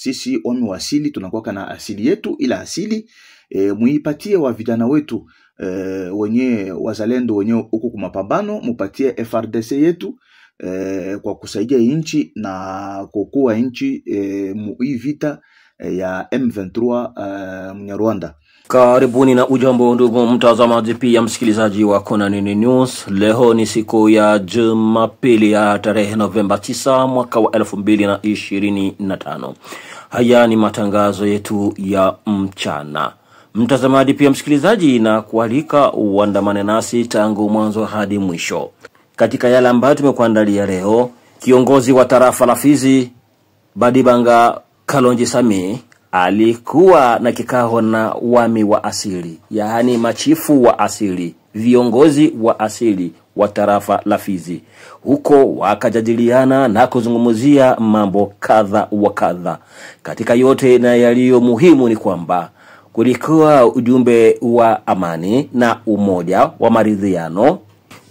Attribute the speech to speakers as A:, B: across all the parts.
A: Sisi wami wa asili tunakuwa na asili yetu, ila asili muipatie wa vijana wetu wenye wazalendo wenye huko kumapambano, mupatie FRDC yetu kwa kusaidia nchi na kukua nchi hii vita ya M23 Mnyarwanda.
B: Karibuni na ujambo ndugu mtazamaji pia msikilizaji wa Kona Nini News. Leo ni siku ya Jumapili ya tarehe Novemba 9 mwaka wa 2025. Haya ni matangazo yetu ya mchana. Mtazamaji pia msikilizaji, na kualika uandamane nasi tangu mwanzo hadi mwisho. Katika yale ambayo tumekuandalia leo, kiongozi wa tarafa la Fizi Badibanga Kalonji Sami alikuwa na kikao na wami wa asili, yaani machifu wa asili, viongozi wa asili wa tarafa la Fizi. Huko wakajadiliana na kuzungumzia mambo kadha wa kadha. Katika yote na yaliyo muhimu ni kwamba kulikuwa ujumbe wa amani na umoja wa maridhiano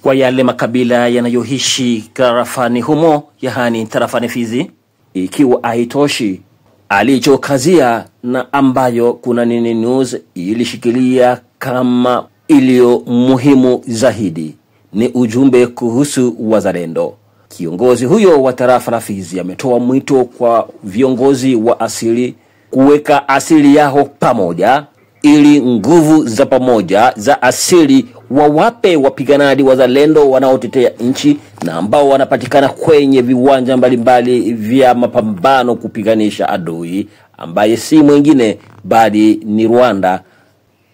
B: kwa yale makabila yanayoishi tarafani humo, yaani tarafani Fizi. Ikiwa haitoshi, alichokazia na ambayo Kuna Nini News ilishikilia kama iliyo muhimu zaidi ni ujumbe kuhusu wazalendo. Kiongozi huyo wa tarafa la Fizi ametoa mwito kwa viongozi wa asili kuweka asili yao pamoja, ili nguvu za pamoja za asili wawape wapiganaji wazalendo wanaotetea nchi na ambao wanapatikana kwenye viwanja mbalimbali vya mapambano kupiganisha adui ambaye si mwingine bali ni Rwanda,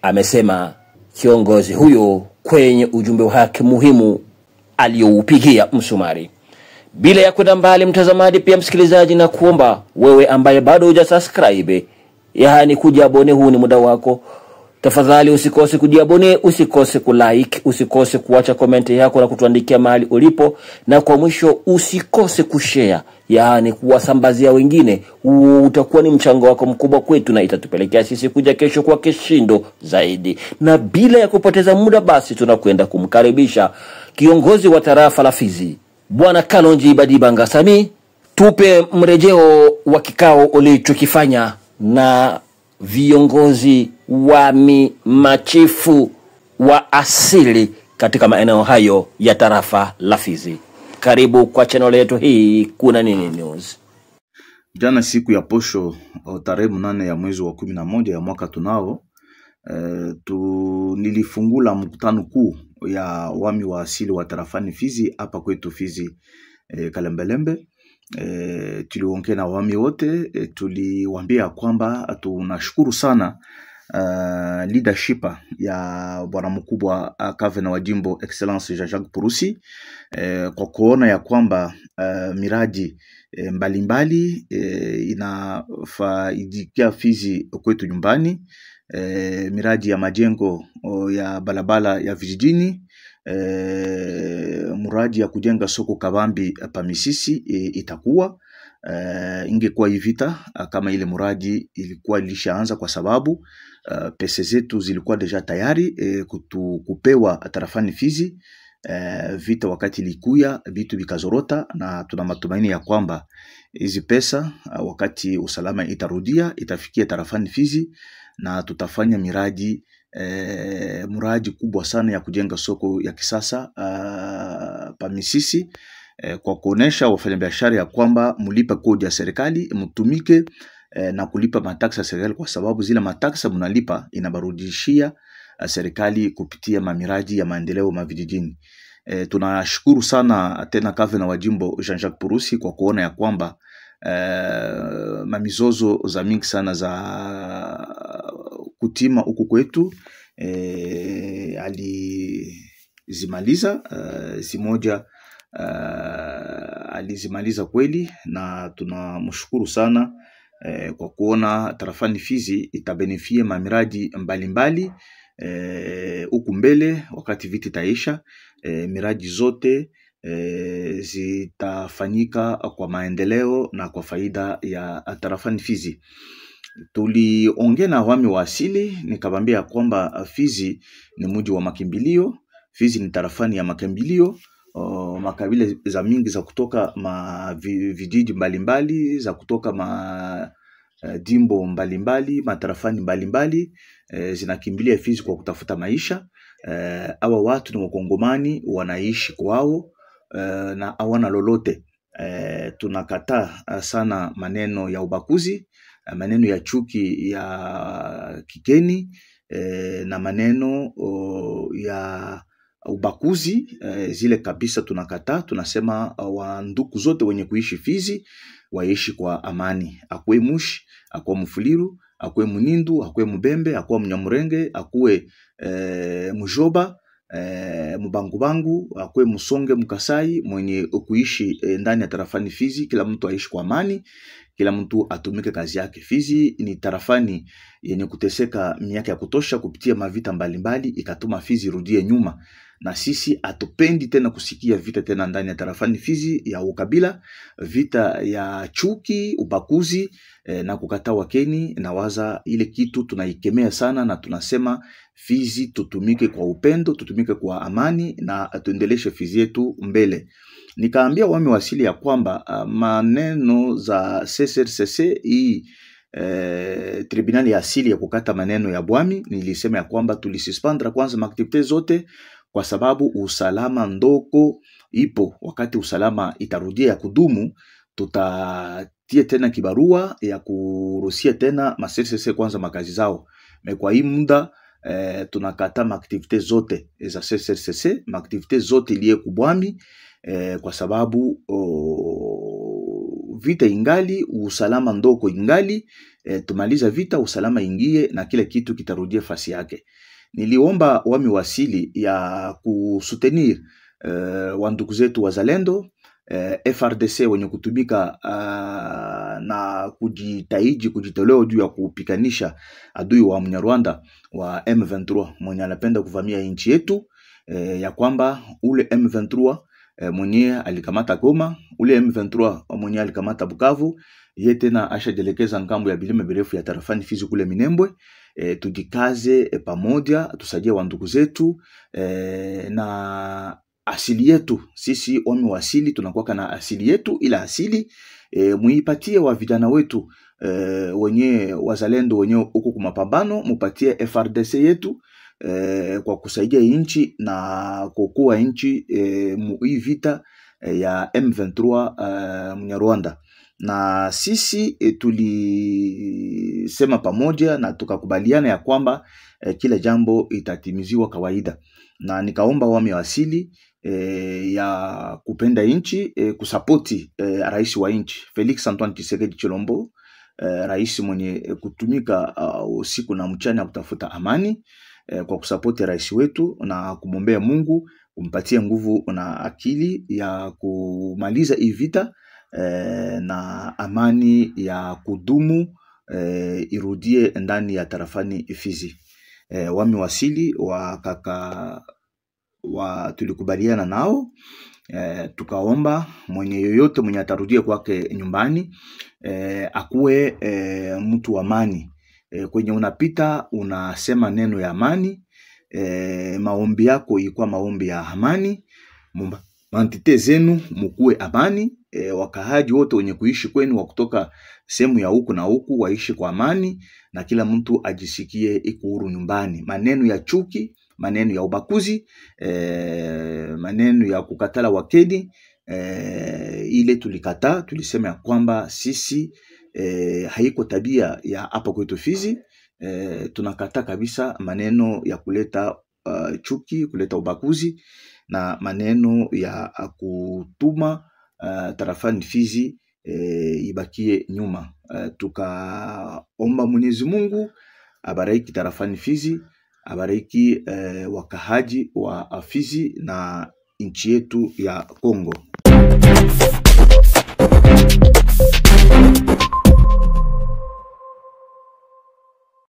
B: amesema kiongozi huyo kwenye ujumbe wake muhimu aliyoupigia msumari. Bila ya kwenda mbali mtazamaji pia msikilizaji, na kuomba wewe ambaye bado hujasubscribe, yaani kujiabone, huu ni muda wako. Tafadhali usikose kujiabone, usikose kulike, usikose kuacha comment yako na kutuandikia mahali ulipo, na kwa mwisho usikose kushare, yaani kuwasambazia wengine. Utakuwa ni mchango wako mkubwa kwetu na itatupelekea sisi kuja kesho kwa kishindo zaidi. Na bila ya kupoteza muda basi tunakwenda kumkaribisha kiongozi wa tarafa la Fizi Bwana Kalonji Badibanga Sami. Tupe mrejeo wa kikao ulichokifanya na viongozi wa machifu wa asili katika maeneo hayo ya tarafa la Fizi. Karibu kwa channel yetu hii Kuna Nini News.
A: Jana siku ya posho tarehe 8 ya mwezi wa 11 ya mwaka tunao, nilifungula mkutano kuu ya wami wa asili wa tarafani Fizi hapa kwetu Fizi Kalembelembe. Tuliongea na wami wote, tuliwaambia kwamba tunashukuru sana leadership ya bwana mkubwa Gavana wa jimbo Excellence Jean-Jacques Purusi kwa kuona ya kwamba miradi mbalimbali inafaidikia Fizi kwetu nyumbani. Miradi ya majengo ya balabala ya vijijini, muradi ya kujenga soko kabambi pa Misisi itakuwa ingekuwa hivita kama ile muradi ilikuwa ilishaanza, kwa sababu pesa zetu zilikuwa deja tayari kupewa tarafani Fizi. Vita wakati ilikuya vitu vikazorota, na tuna matumaini ya kwamba hizi pesa wakati usalama itarudia itafikia tarafani Fizi, na tutafanya muradi kubwa sana ya kujenga soko ya kisasa pa Misisi, kwa kuonesha wafanyabiashara ya kwamba mulipa kodi ya serikali, mtumike na kulipa mataksi ya serikali, kwa sababu zile mataksi mnalipa inabarudishia serikali kupitia mamiradi ya maendeleo mavijijini. Tunashukuru sana tena Gavana wa jimbo Jean-Jacques Purusi kwa kuona ya kwamba mamizozo za mingi sana za kutima huku kwetu alizimaliza. Zimoja alizimaliza kweli, na tunamshukuru sana kwa kuona tarafani Fizi itabenefia mamiradi mbalimbali huku mbele. Wakati vita itaisha, miradi zote zitafanyika kwa maendeleo na kwa faida ya tarafani Fizi. Tuliongea na wami wa asili, nikabambia kwamba Fizi ni mji wa makimbilio, Fizi ni tarafani ya makimbilio. Makabila za mingi za kutoka vijiji mbalimbali, za kutoka dimbo mbalimbali, matarafani mbalimbali zinakimbilia Fizi kwa kutafuta maisha. Hawa watu ni wakongomani, wanaishi kwao na hawana lolote. Tunakataa sana maneno ya ubakuzi, maneno ya chuki ya kigeni, na maneno ya ubakuzi zile kabisa tunakataa. Tunasema wandugu zote wenye kuishi Fizi waishi kwa amani. Akwe Mushi, akwe Mfuliru, akwe Munindu, akwe Mubembe, akwe Mnyamurenge, akwe Mujoba, Mubangubangu, akwe Musonge, Mukasai, mwenye kuishi ndani ya tarafani Fizi, kila mtu aishi kwa amani, kila mtu atumike kazi yake. Fizi ni tarafani yenye kuteseka miaka ya kutosha kupitia mavita mbalimbali, ikatuma Fizi rudie nyuma. Na sisi atupendi tena kusikia vita tena ndani ya tarafani Fizi ya ukabila, vita ya chuki, ubakuzi na kukataa wakeni. Na waza ile kitu tunaikemea sana, na tunasema Fizi tutumike kwa upendo, tutumike kwa amani, na tuendeleshe Fizi yetu mbele. Nikaambia wamewasili ya kwamba maneno za CCRCC hii tribunali ya asili ya kukata maneno ya Bwami, nilisema ya kwamba tulisuspendre kwanza maaktivite zote kwa sababu usalama ndoko ipo. Wakati usalama itarudia ya kudumu, tutatie tena kibarua ya kuruhusia tena CCRCC kwanza makazi zao. Kwa hii muda tunakata maaktivite zote za CCRCC, maaktivite zote iliye kubwami, kwa sababu vita ingali, usalama ndoko ingali. Tumaliza vita, usalama ingie na kila kitu kitarudia fasi yake. Niliomba wamewasili ya kusutenir wandugu zetu wazalendo, FRDC wenye kutumika na kujitahiji kujitolea juu ya kupikanisha adui wa Mnyarwanda wa M23 mwenye anapenda kuvamia nchi yetu, ya kwamba ule M23 mwenye alikamata Goma, ule M23 mwenye alikamata Bukavu, yeye tena ashajelekeza ngambo ya bilima birefu ya tarafani Fizi kule Minembwe. Tujikaze pamoja, tusaidie wandugu zetu na asili yetu. Sisi wamewasili tunakuwa na asili yetu, ila asili muipatie wa vijana wetu wenye wazalendo wenye huko kwa mapambano, mupatie FRDC yetu kwa kusaidia inchi na kukua inchi hii vita ya M23 Mnyarwanda. Na sisi tulisema pamoja na tukakubaliana ya kwamba kila jambo itatimiziwa kawaida. Na nikaomba wamewasili ya kupenda inchi, kusapoti rais wa inchi Felix Antoine Tshisekedi Tshilombo, rais mwenye kutumika usiku na mchana kutafuta amani, kwa kusapoti rais wetu na kumwombea Mungu umpatie nguvu na akili ya kumaliza hii vita, na amani ya kudumu irudie ndani ya tarafani Fizi. Wamewasili wakaka tulikubaliana nao, tukaomba mwenye yoyote mwenye atarudia kwake nyumbani akuwe mtu wa amani. Kwenye unapita unasema neno ya amani, maombi yako ilikuwa maombi ya amani, mantite zenu mukue amani. Wakahaji wote wenye kuishi kwenu wa kutoka sehemu ya huku na huku waishi kwa amani, na kila mtu ajisikie iko huru nyumbani. Maneno ya chuki, maneno ya ubakuzi, maneno ya kukatala wakeni, ile tulikataa. Tulisema ya kwamba sisi haiko tabia ya hapa kwetu Fizi. Tunakataa kabisa maneno ya kuleta chuki, kuleta ubakuzi na maneno ya kutuma tarafani Fizi ibakie nyuma. Tukaomba Mwenyezi Mungu abariki tarafani Fizi, abariki wakahaji wa Fizi na nchi yetu ya Kongo.